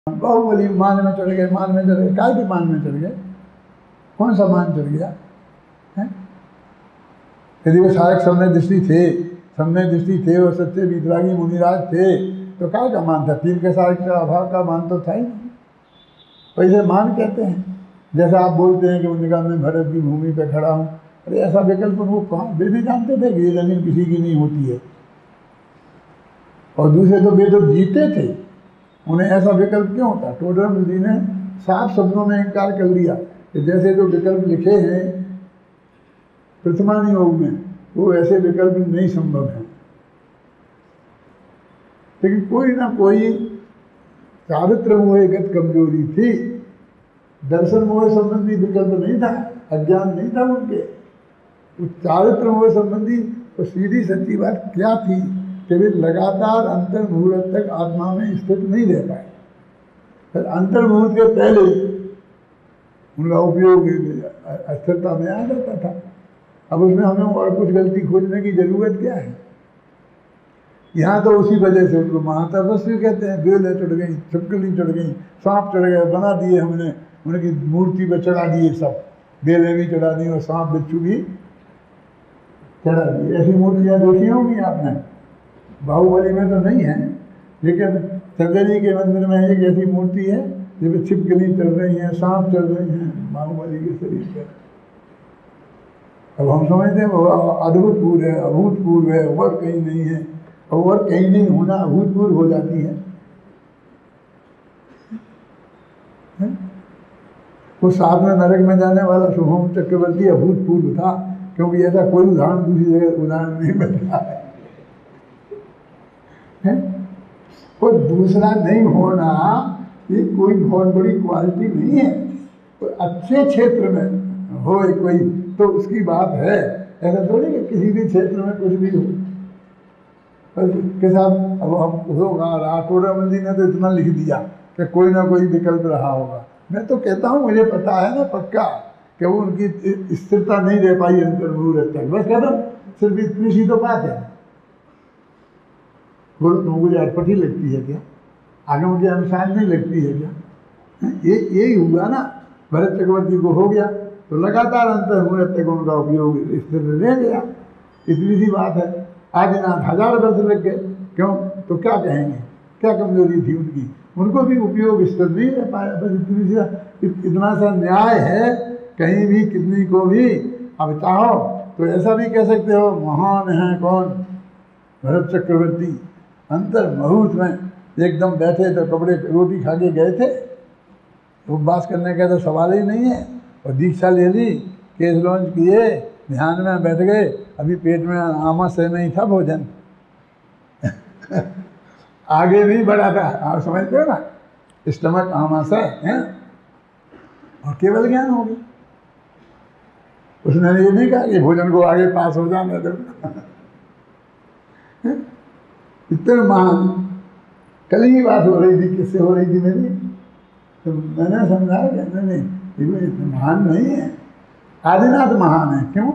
बाहुबली मान में चढ़ गए, मान में चढ़ गए, काय के मान में चढ़ गए? कौन सा मान चढ़ गया है? यदि वो सारे समय दृष्टि थे, समय दृष्टि थे, वो सच्चे वितरागी मुनिराज थे, तो काय का मान था? तीन के सारे का अभाव का मान तो था ही नहीं। वैसे मान कहते हैं, जैसा आप बोलते हैं कि उनका मैं भरत की भूमि पर खड़ा हूँ। अरे ऐसा विकल्प वो कहाँ, वे भी जानते थे कि ये जमीन किसी की नहीं होती है, और दूसरे तो वे तो जीते थे, उन्हें ऐसा विकल्प क्यों होता? टोडरमल जी ने साफ शब्दों में इनकार कर दिया कि जैसे जो विकल्प लिखे हैं प्रथमान योग में, वो ऐसे विकल्प नहीं संभव है। लेकिन कोई ना कोई चारित्र मोहगत कमजोरी थी, दर्शन मोह संबंधी विकल्प नहीं था, अज्ञान नहीं था उनके। उस चारित्र मोह संबंधी तो सीधी सच्ची बात क्या थी कि वे लगातार अंतर मुहूर्त तक आत्मा में स्थित नहीं रह पाए। फिर अंतर मुहूर्त के पहले उनका उपयोग अस्थिरता में आ जाता था। अब उसमें हमें और कुछ गलती खोजने की जरूरत क्या है? यहाँ तो उसी वजह से उनको महातपस्वी कहते हैं। बेलें चढ़ गई, छिपकली चढ़ गई, सांप चढ़ गए, बना दिए हमने, उनकी मूर्ति पर चढ़ा दिए, सब बेलें भी चढ़ा दी और सांप बिच्छू भी चढ़ा दी। ऐसी मूर्तियाँ देखी होंगी आपने, बाहुबली में तो नहीं है, लेकिन चंदेरी के मंदिर में एक ऐसी मूर्ति है जिसमें छिपकली चल रही हैं, सांप चल रही हैं बाहुबली के शरीर पर। अब हम समझते हैं वो अद्भुतपूर्व है, अभूतपूर्व है, और कहीं नहीं है, और कहीं नहीं होना अभूतपूर्व हो जाती है। वो साथ में नरक में जाने वाला शुभम चक्रवर्ती अभूतपूर्व था, क्योंकि ऐसा कोई उदाहरण दूसरी जगह उदाहरण नहीं बनता है। कोई दूसरा नहीं होना ये कोई बहुत बड़ी क्वालिटी नहीं है। कोई अच्छे क्षेत्र में हो कोई तो उसकी बात है, ऐसा थोड़ी कि किसी भी क्षेत्र में कुछ भी हो। के साथ अब हम होगा रहा, टोडरमल जी ने तो इतना लिख दिया कि कोई ना कोई विकल्प रहा होगा। मैं तो कहता हूँ मुझे पता है ना पक्का कि वो उनकी स्थिरता नहीं रह पाई अंतर मुहूर्त तक, बस कहता हूँ सिर्फ इतनी सी तो बात है। बोलो तो मुझे अटपट ही लगती है क्या? आगे मुझे अनुसार नहीं लगती है क्या? यही हुआ ना, भरत चक्रवर्ती को हो गया तो लगातार अंतर मुहूर्त तक उनका उपयोग स्थिर रह गया। इतनी सी बात है। आदिनाथ 1000 वर्ष लग गए, क्यों? तो क्या कहेंगे, क्या कमजोरी थी उनकी? उनको भी उपयोग स्थिर नहीं रह पाया, बस इतना सा न्याय है कहीं भी कितनी को भी। अब चाहो तो ऐसा भी कह सकते हो महान है कौन? भरत चक्रवर्ती अंतर मुहूर्त में एकदम बैठे तो कपड़े रोटी खा के गए थे, उपवास करने का तो सवाल ही नहीं है, और दीक्षा ले ली, केस लॉन्च किए, ध्यान में बैठ गए, अभी पेट में आमस से नहीं था भोजन आगे भी बढ़ा था, आप समझते हो ना, स्टमक आमस है और केवल ज्ञान होगी। उसने ये नहीं कहा कि भोजन को आगे पास हो जाने दो इतने महान। कल ही बात हो रही थी, किससे हो रही थी मेरी, तो मैंने समझा कि नहीं इतने महान नहीं है, आदिनाथ महान है। क्यों?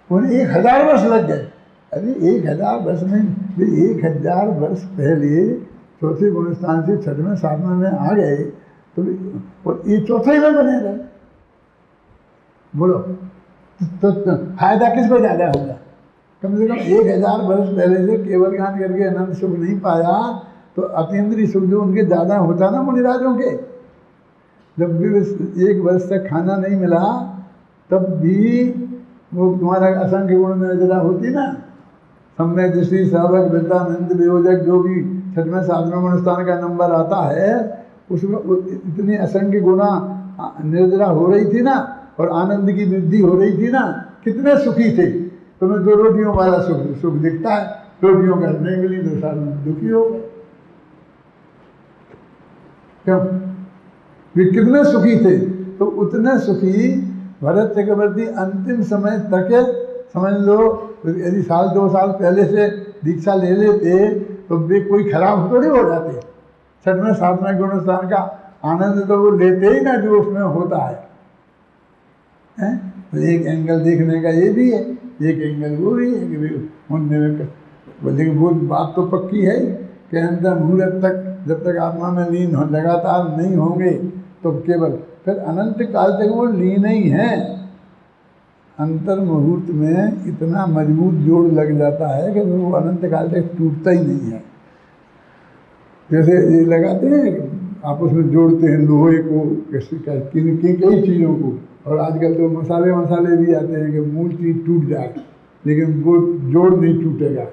उन्हें 1000 वर्ष लग गए। अरे 1000 वर्ष नहीं, 1000 वर्ष पहले चौथे गुणस्थान से 6वें 7वें में आ गए, तो ये चौथे में बने रहे। बोलो तो फायदा किस पर ज़्यादा होगा? कम से कम 1000 वर्ष पहले से केवल ज्ञान करके अनंत सुख नहीं पाया, तो अतीन्द्रिय सुख जो उनके ज़्यादा होता ना मुनिराजों के। जब भी 1 वर्ष तक खाना नहीं मिला तब भी वो तुम्हारा असंख्य गुण में नजरा होती ना, सम्य दृष्टि सावक वृद्धानंद वियोजक, जो भी 6वें 7वें गुण स्थान का नंबर आता है उसमें इतनी असंख्य गुणा निर्जरा हो रही थी ना, और आनंद की वृद्धि हो रही थी ना। कितने सुखी थे। तुम्हें 2 रोटियों वाला सुख दिखता है, रोटियों का नहीं मिली तो सारे दुखी हो गए। क्यों? वे कितने सुखी थे, तो उतने सुखी भरत चक्रवर्ती अंतिम समय तक, समझ लो यदि 1-2 साल पहले से दीक्षा ले लेते तो वे कोई खराब थोड़ी हो जाते। 6वें 7वें गुण स्थान का आनंद तो वो लेते ही ना जो उसमें होता है। तो एक एंगल देखने का ये भी है, एक एंगल वो भी है कि लेकिन वो बात तो पक्की है कि अंतर मुहूर्त तक जब तक आत्मा में लीन हो लगातार नहीं होंगे तो केवल फिर अनंत काल तक वो लीन ही हैं। अंतर मुहूर्त में इतना मजबूत जोड़ लग जाता है कि वो अनंत काल तक टूटता ही नहीं है। जैसे ये लगाते हैं आपस में जोड़ते हैं लोहे को कई चीज़ों को, और आजकल तो मसाले भी आते हैं कि मूल चीज़ टूट जाए लेकिन वो जोड़ नहीं टूटेगा।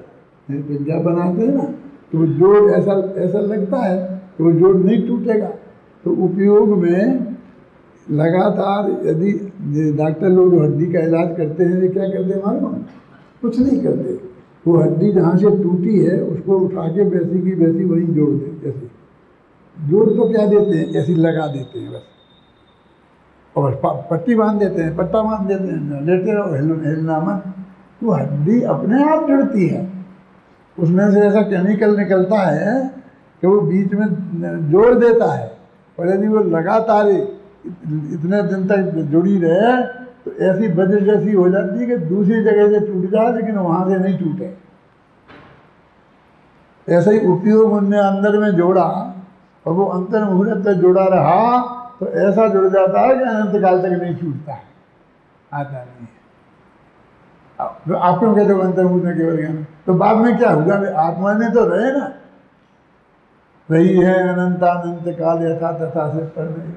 विद्या बनाते हैं ना तो वो जोड़ ऐसा लगता है कि वो जोड़ नहीं टूटेगा। तो उपयोग में लगातार यदि डॉक्टर लोग हड्डी का इलाज करते हैं ये क्या करते हैं मालूम? कुछ नहीं करते, वो हड्डी जहाँ से टूटी है उसको उठा के वैसी की वैसी वहीं जोड़ देते। जैसे जोड़ तो क्या देते हैं, ऐसी लगा देते हैं बस, और पट्टी बांध देते हैं, पट्टा बांध देते हैं, लेटे रहो, हिलना मत। तो हड्डी अपने आप जुड़ती है, उसमें से ऐसा केमिकल निकलता है कि वो बीच में जोड़ देता है। और यदि वो लगातार इतने दिन तक जुड़ी रहे तो ऐसी वजह जैसी हो जाती है कि दूसरी जगह से टूट जाए लेकिन वहाँ से नहीं टूटे। ऐसा ही उपयोग उनने अंदर में जोड़ा और वो अंतर मुहूर्त तक जुड़ा रहा तो ऐसा जुड़ जाता है कि अनंत काल तक नहीं टूटता है, आता नहीं है। तो आप क्यों कहते हो अंतर मुहूर्त में केवल ज्ञान? तो बाद में क्या होगा? आत्मा में तो रहे ना, वही है अनंतानंत काल यथा तथा से पर नहीं।